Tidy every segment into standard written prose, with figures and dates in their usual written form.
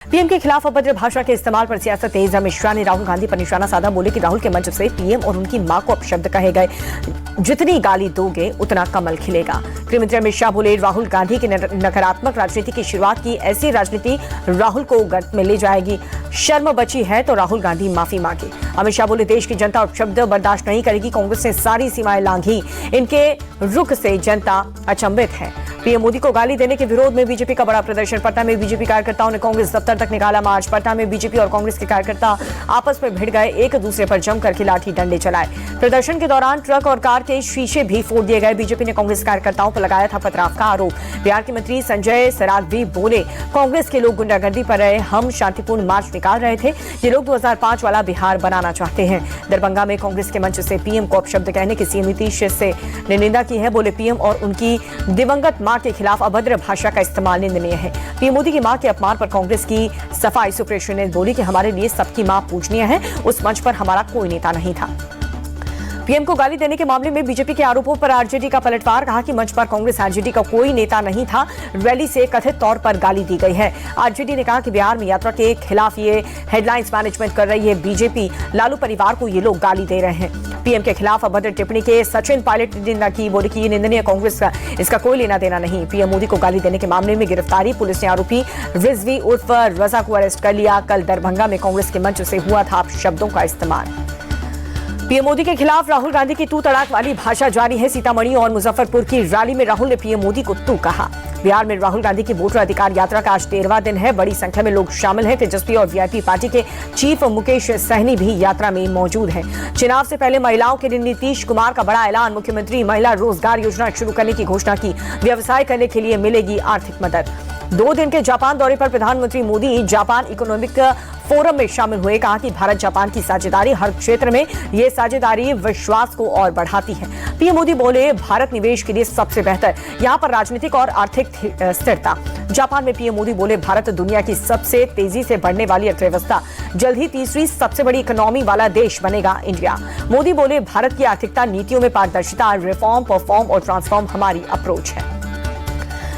PM के खिलाफ अभद्र भाषा के इस्तेमाल पर सियासत तेज। अमित शाह ने राहुल गांधी पर निशाना साधा। बोले कि राहुल के मंच से पीएम और उनकी मां को अपशब्द कहे गए। जितनी गाली दोगे उतना कमल खिलेगा। गृहमंत्री अमित शाह बोले राहुल गांधी की नकारात्मक राजनीति की शुरुआत की। ऐसी राजनीति राहुल को गर्त में ले जाएगी। शर्म बची है तो राहुल गांधी माफी मांगे। अमित शाह बोले देश की जनता अपशब्द बर्दाश्त नहीं करेगी। कांग्रेस ने सारी सीमाएं लांघी। इनके रुख से जनता अचंभित है। पीएम मोदी को गाली देने के विरोध में बीजेपी का बड़ा प्रदर्शन। पटना में बीजेपी कार्यकर्ताओं ने कांग्रेस दफ्तर तक निकाला मार्च। पटना में बीजेपी और कांग्रेस के कार्यकर्ता आपस में भिड़ गए। एक दूसरे पर जमकर के लाठी डंडे चलाए। प्रदर्शन के दौरान ट्रक और कार के शीशे भी फोड़ दिए गए। बीजेपी ने कांग्रेस कार्यकर्ताओं पर लगाया था पथराव का आरोप। बिहार के मंत्री संजय सरावगी बोले कांग्रेस के लोग गुंडागर्दी पर रहे। हम शांतिपूर्ण मार्च निकाल रहे थे। ये लोग 2005 वाला बिहार बनाना चाहते हैं। दरभंगा में कांग्रेस के मंच से पीएम को अपशब्द कहने की सीएम नीतीश ने निंदा की है। बोले पीएम और उनकी दिवंगत मां के खिलाफ अभद्र भाषा का इस्तेमाल निंदनीय है। पीएम मोदी की मां के अपमान पर कांग्रेस की सफाई। सुप्रेश ने बोली कि हमारे लिए सबकी मां पूजनीय है। उस मंच पर हमारा कोई नेता नहीं था। पीएम को गाली देने के मामले में बीजेपी के आरोपों पर आरजेडी का पलटवार। कहा कि मंच पर कांग्रेस आरजेडी का कोई नेता नहीं था। रैली से कथित तौर पर गाली दी गई है। आरजेडी ने कहा कि बिहार में यात्रा के खिलाफ ये हेडलाइंस मैनेजमेंट कर रही है बीजेपी। लालू परिवार को ये लोग गाली दे रहे हैं। पीएम के खिलाफ अभद्र टिप्पणी के सचिन पायलट ने निंदा की। बोले कि ये निंदनीय। कांग्रेस का इसका कोई लेना देना नहीं। पीएम मोदी को गाली देने के मामले में गिरफ्तारी। पुलिस ने आरोपी रिजवी उर्फ रजा को अरेस्ट कर लिया। कल दरभंगा में कांग्रेस के मंच से हुआ था शब्दों का इस्तेमाल। पीएम मोदी के खिलाफ राहुल गांधी की तू तड़ाक वाली भाषा जारी है। सीतामढ़ी और मुजफ्फरपुर की रैली में राहुल ने पीएम मोदी को तू कहा। बिहार में राहुल गांधी की वोटर अधिकार यात्रा का आज 13वां दिन है। बड़ी संख्या में लोग शामिल हैं। तेजस्वी और वीआईपी पार्टी के चीफ मुकेश सहनी भी यात्रा में मौजूद हैं। चुनाव से पहले महिलाओं के लिए नीतीश कुमार का बड़ा ऐलान। मुख्यमंत्री महिला रोजगार योजना शुरू करने की घोषणा की। व्यवसाय करने के लिए मिलेगी आर्थिक मदद। 2 दिन के जापान दौरे पर प्रधानमंत्री मोदी जापान इकोनॉमिक फोरम में शामिल हुए। कहा कि भारत जापान की साझेदारी हर क्षेत्र में ये साझेदारी विश्वास को और बढ़ाती है। पीएम मोदी बोले भारत निवेश के लिए सबसे बेहतर। यहाँ पर राजनीतिक और आर्थिक स्थिरता। जापान में पीएम मोदी बोले भारत दुनिया की सबसे तेजी से बढ़ने वाली अर्थव्यवस्था। जल्द ही तीसरी सबसे बड़ी इकोनॉमी वाला देश बनेगा इंडिया। मोदी बोले भारत की आर्थिकता नीतियों में पारदर्शिता, रिफॉर्म, परफॉर्म और ट्रांसफॉर्म हमारी अप्रोच है।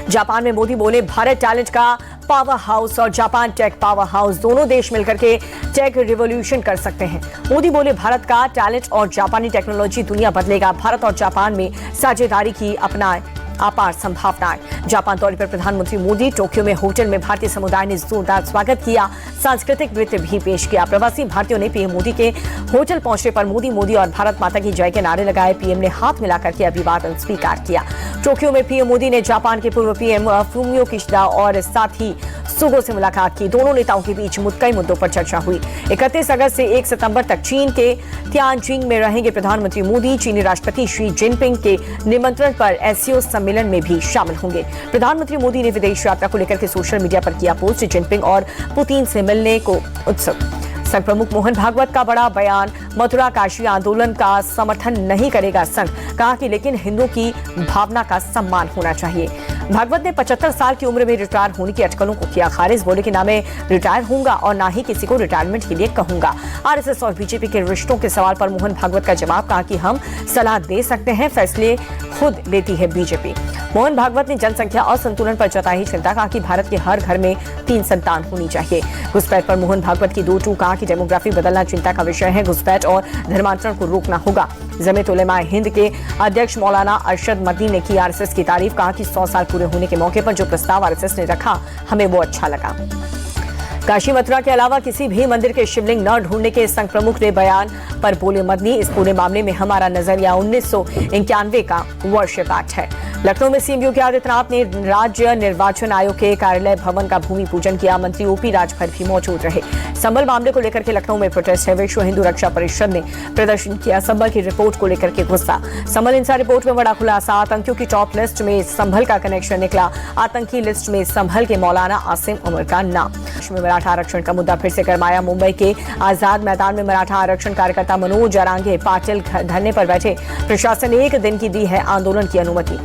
जापान में मोदी बोले भारत टैलेंट का पावर हाउस और जापान टेक पावर हाउस दोनों देश मिलकर के टेक रिवॉल्यूशन कर सकते हैं। मोदी बोले भारत का टैलेंट और जापानी टेक्नोलॉजी दुनिया बदलेगा। भारत और जापान में साझेदारी की अपनाए अपार संभावनाएं। जापान दौरे पर प्रधानमंत्री मोदी टोक्यो में होटल में भारतीय समुदाय ने जोरदार स्वागत किया। सांस्कृतिक नृत्य भी पेश किया। प्रवासी भारतीयों ने पीएम मोदी के होटल पहुंचने पर मोदी मोदी और भारत माता की जय के नारे लगाए। पीएम ने हाथ मिलाकर के अभिवादन स्वीकार किया। टोक्यो में पीएम मोदी ने जापान के पूर्व पीएम फूमियो किशिदा और साथ ही सुगो से मुलाकात की। दोनों नेताओं के बीच कई मुद्दों पर चर्चा हुई। 31 अगस्त से 1 सितंबर तक चीन के तियानजिंग में रहेंगे प्रधानमंत्री मोदी। चीनी राष्ट्रपति शी जिनपिंग के निमंत्रण पर एससीओ सम्मेलन में भी शामिल होंगे। प्रधानमंत्री मोदी ने विदेश यात्रा को लेकर के सोशल मीडिया पर किया पोस्ट। जिनपिंग और पुतिन से मिलने को उत्सुक। संघ प्रमुख मोहन भागवत का बड़ा बयान। मथुरा काशी आंदोलन का समर्थन नहीं करेगा संघ। कहा कि लेकिन हिंदुओं की भावना का सम्मान होना चाहिए। भागवत ने 75 साल की उम्र में रिटायर होने की अटकलों को किया खारिज। बोले कि ना मैं रिटायर होऊंगा और ना ही किसी को रिटायरमेंट के लिए कहूंगा। आरएसएस और बीजेपी के रिश्तों के सवाल पर मोहन भागवत का जवाब। कहा कि हम सलाह दे सकते हैं, फैसले खुद लेती है बीजेपी। मोहन भागवत ने जनसंख्या असंतुलन पर जताई चिंता। कहा कि भारत के हर घर में 3 संतान होनी चाहिए। घुसपैठ पर मोहन भागवत की 2 टूक। कहा कि डेमोग्राफी बदलना चिंता का विषय है। घुसपैठ और धर्मांतरण को रोकना होगा। जमीयत उलेमा हिंद के अध्यक्ष मौलाना अरशद मदनी ने की आरएसएस की तारीफ। कहा कि 100 साल पूरे होने के मौके पर जो प्रस्ताव आरएसएस ने रखा हमें वो अच्छा लगा। काशी मथुरा के अलावा किसी भी मंदिर के शिवलिंग न ढूंढने के संघ प्रमुख ने बयान पर बोले मदनी। इस पूरे मामले में हमारा नजरिया 1991 का वर्षगांठ है। लखनऊ में सीएम योगी आदित्यनाथ ने राज्य निर्वाचन आयोग के कार्यालय भवन का भूमि पूजन किया। मंत्री ओपी राजभर भी मौजूद रहे। संबल मामले को लेकर के लखनऊ में प्रोटेस्ट है। विश्व हिंदू रक्षा परिषद ने प्रदर्शन किया। संबल की रिपोर्ट को लेकर के गुस्सा। संबल इंसा रिपोर्ट में बड़ा खुलासा। आतंकियों की टॉप लिस्ट में संभल का कनेक्शन निकला। आतंकी लिस्ट में संभल के मौलाना आसिम उमर का नाम। मराठा आरक्षण का मुद्दा फिर से गरमाया। मुंबई के आजाद मैदान में मराठा आरक्षण कार्यकर्ता मनोज अरांगे पाटिल धरने पर बैठे। प्रशासन ने 1 दिन की दी है आंदोलन की अनुमति।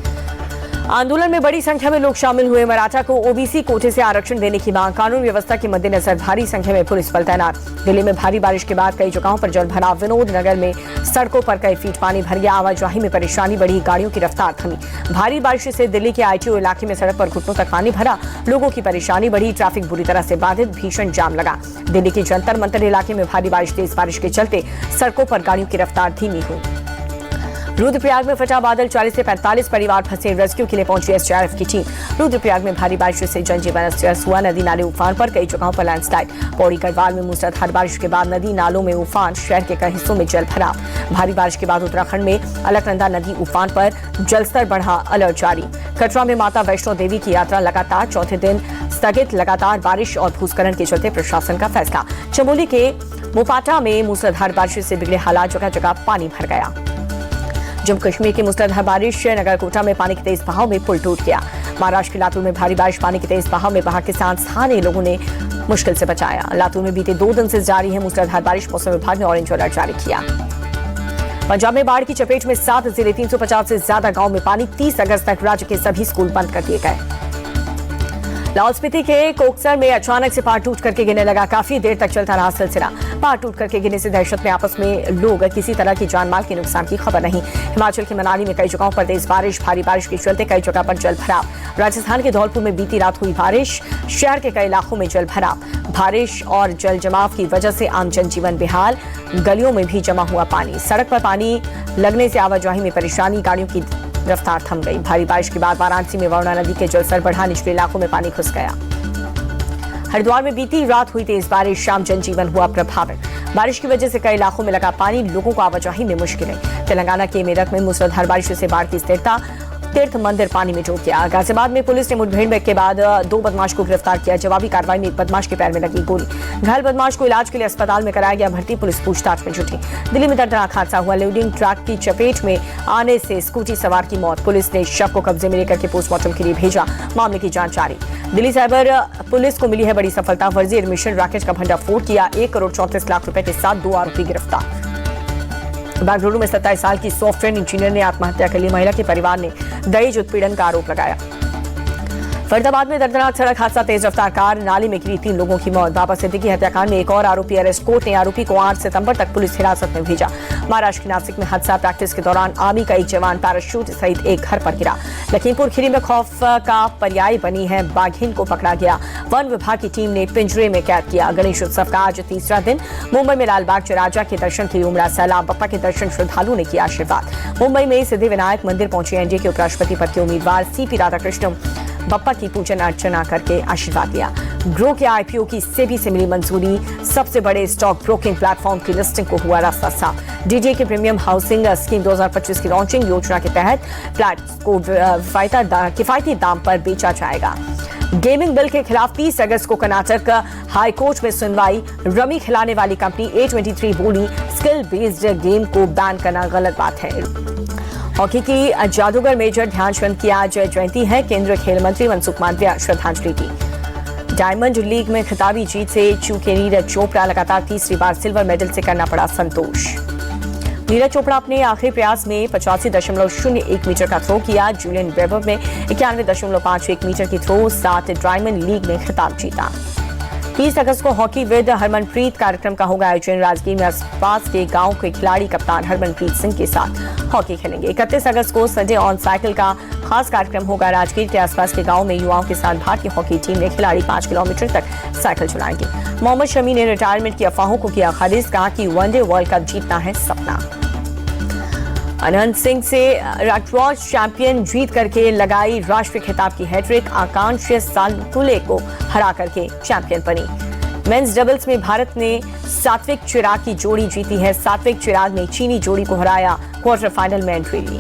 आंदोलन में बड़ी संख्या में लोग शामिल हुए। मराठा को ओबीसी कोटे से आरक्षण देने की मांग, कानून व्यवस्था के मद्देनजर भारी संख्या में पुलिस बल तैनात। दिल्ली में भारी बारिश के बाद कई जगहों पर जल भराव। विनोद नगर में सड़कों पर कई फीट पानी भर गया। आवाजाही में परेशानी बढ़ी, गाड़ियों की रफ्तार थमी। भारी बारिश से दिल्ली के आईटीओ इलाके में सड़क पर घुटनों तक पानी भरा, लोगों की परेशानी बढ़ी, ट्रैफिक बुरी तरह से बाधित, भीषण जाम लगा। दिल्ली के जंतर मंतर इलाके में भारी बारिश, तेज बारिश के चलते सड़कों पर गाड़ियों की रफ्तार धीमी हुई। रुद्रप्रयाग में फटा बादल, 40 से 45 परिवार फंसे, रेस्क्यू के लिए पहुंची एसडीआरएफ की टीम। रुद्रप्रयाग में भारी बारिश से जनजीवन अस्त व्यस्त हुआ। नदी नाले उफान पर, कई जगहों पर लैंडस्लाइड। पौड़ी गढ़वाल में मूसलाधार बारिश के बाद नदी नालों में उफान, शहर के कई हिस्सों में जल भराव। भारी बारिश के बाद उत्तराखंड में अलकनंदा नदी उफान पर, जलस्तर बढ़ा, अलर्ट जारी। कटरा में माता वैष्णो देवी की यात्रा लगातार चौथे दिन स्थगित, लगातार बारिश और भूस्खलन के चलते प्रशासन का फैसला। चमोली के मोपाटा में मूसलाधार बारिश से बिगड़े हालात, जगह जगह पानी भर गया। जम्मू कश्मीर की मूसलाधार बारिश, नगरकोटा में पानी के तेज बहाव में पुल टूट गया। महाराष्ट्र के लातूर में भारी बारिश, पानी के तेज बहाव में बहा किसान, स्थानीय लोगों ने मुश्किल से बचाया। लातूर में बीते 2 दिन से जारी है मूसलाधार बारिश, मौसम विभाग ने ऑरेंज अलर्ट जारी किया। पंजाब में बाढ़ की चपेट में 7 जिले, 350 से ज्यादा गांव में पानी। 30 अगस्त तक राज्य के सभी स्कूल बंद कर दिए गए। लाहौल स्पीति के कोकसर में अचानक से पहाड़ टूट करके गिरने लगा। काफी देर तक चलता रहा सिलसिला। पहाड़ टूट करके गिरने से दहशत में आपस में लोग, किसी तरह की जान माल के नुकसान की खबर नहीं। हिमाचल के मनाली में कई जगहों पर तेज बारिश, भारी बारिश के चलते कई जगह पर जल भराव। राजस्थान के धौलपुर में बीती रात हुई बारिश, शहर के कई इलाकों में जल भराव। बारिश और जल जमाव की वजह से आम जनजीवन बेहाल, गलियों में भी जमा हुआ पानी। सड़क पर पानी लगने से आवाजाही में परेशानी, गाड़ियों की रफ्तार थम गई। भारी बारिश के बाद वाराणसी में वरुणा नदी के जलस्तर बढ़ा, निचले इलाकों में पानी घुस गया। हरिद्वार में बीती रात हुई तेज बारिश, शाम जनजीवन हुआ प्रभावित। बारिश की वजह से कई इलाकों में लगा पानी, लोगों को आवाजाही में मुश्किलें। तेलंगाना के मेरठ में मूसलाधार बारिश से बाढ़ की स्थिरता, तीर्थ मंदिर पानी में डूब गया। गाजियाबाद में पुलिस ने मुठभेड़ के बाद 2 बदमाश को गिरफ्तार किया। जवाबी कार्रवाई में एक बदमाश के पैर में लगी गोली। घायल बदमाश को इलाज के लिए अस्पताल में कराया गया भर्ती, पुलिस पूछताछ में जुटी। दिल्ली में दर्दनाक हादसा हुआ, लोडिंग ट्रक की चपेट में आने से स्कूटी सवार की मौत। पुलिस ने शव को कब्जे में लेकर के पोस्टमार्टम के लिए भेजा, मामले की जांच जारी। दिल्ली साइबर पुलिस को मिली है बड़ी सफलता, फर्जी एडमिशन रैकेट का भंडाफोड़ किया। 1 करोड़ 34 लाख रुपए के साथ 2 आरोपी गिरफ्तार। बेंगलुरु में 27 साल की सॉफ्टवेयर इंजीनियर ने आत्महत्या कर ली। महिला के परिवार ने दहेज उत्पीड़न का आरोप लगाया। फरीदाबाद में दर्दनाक सड़क हादसा, तेज रफ्तार कार नाले में गिरी, 3 लोगों की मौत। बाबा सिद्दीकी हत्याकांड में एक और आरोपी अरेस्ट, कोर्ट ने आरोपी को 8 सितंबर तक पुलिस हिरासत में भेजा। महाराष्ट्र के नासिक में हादसा, प्रैक्टिस के दौरान आर्मी का एक जवान पैराशूट सहित एक घर पर गिरा। लखीमपुर खीरी में खौफ का पर्याय बनी है, बाघिन को पकड़ा गया। वन विभाग की टीम ने पिंजरे में कैद किया। गणेश उत्सव का आज तीसरा दिन। मुंबई में लालबाग च राजा के दर्शन के लिए उमड़ा सैलाब, बप्पा के दर्शन श्रद्धालुओं ने किया आशीर्वाद। मुंबई में सिद्धिविनायक मंदिर पहुंचे एनडीए के उपराष्ट्रपति पद के उम्मीदवार सीपी राधाकृष्णन, बप्पा की पूजन अर्चना करके आशीर्वाद दिया। ग्रो के आईपीओ की सेबी से मिली मंजूरी, सबसे बड़े स्टॉक ब्रोकिंग प्लेटफॉर्म की लिस्टिंग को हुआ रास्ता साफ। डीडीए के प्रीमियम हाउसिंग स्कीम 2025 की लॉन्चिंग, योजना के तहत फ्लैट को किफायती दाम पर बेचा जाएगा। गेमिंग बिल के खिलाफ 30 अगस्त को कर्नाटक हाई कोर्ट में सुनवाई। रमी खिलाने वाली कंपनी A23 बोली, स्किल बेस्ड गेम को बैन करना गलत बात है। हॉकी की जादूगर मेजर ध्यानचंद की आज जयंती है। केंद्रीय खेल मंत्री मनसुख मांडविया श्रद्धांजलि दी। डायमंड लीग में खिताबी जीत से चूके नीरज चोपड़ा, लगातार तीसरी बार सिल्वर मेडल से करना पड़ा संतोष। नीरज चोपड़ा अपने आखिरी प्रयास में 85.01 मीटर का थ्रो किया। जूलियन वेबर में 91.51 मीटर की थ्रो, 7 डायमंड लीग में खिताब जीता। 30 अगस्त को हॉकी विद हरमनप्रीत कार्यक्रम का होगा आयोजन। राजगीर में आसपास के गांव के खिलाड़ी कप्तान हरमनप्रीत सिंह के साथ हॉकी खेलेंगे। 31 अगस्त को संडे ऑन साइकिल का खास कार्यक्रम होगा। राजगीर के आसपास के गांव में युवाओं के साथ भारतीय हॉकी टीम ने खिलाड़ी 5 किलोमीटर तक साइकिल चलाएंगे। मोहम्मद शमी ने रिटायरमेंट की अफवाहों को किया खारिज, कहा कि वनडे वर्ल्ड कप जीतना है सपना। अनंत सिंह से रैकवॉच चैंपियन जीत करके लगाई राष्ट्रीय खिताब की हैट्रिक। आकांक्ष सालकुले को हरा करके चैंपियन बनी। मेंस डबल्स में भारत ने सात्विक चिराग की जोड़ी जीती है। सात्विक चिराग ने चीनी जोड़ी को हराया, क्वार्टर फाइनल में एंट्री ली।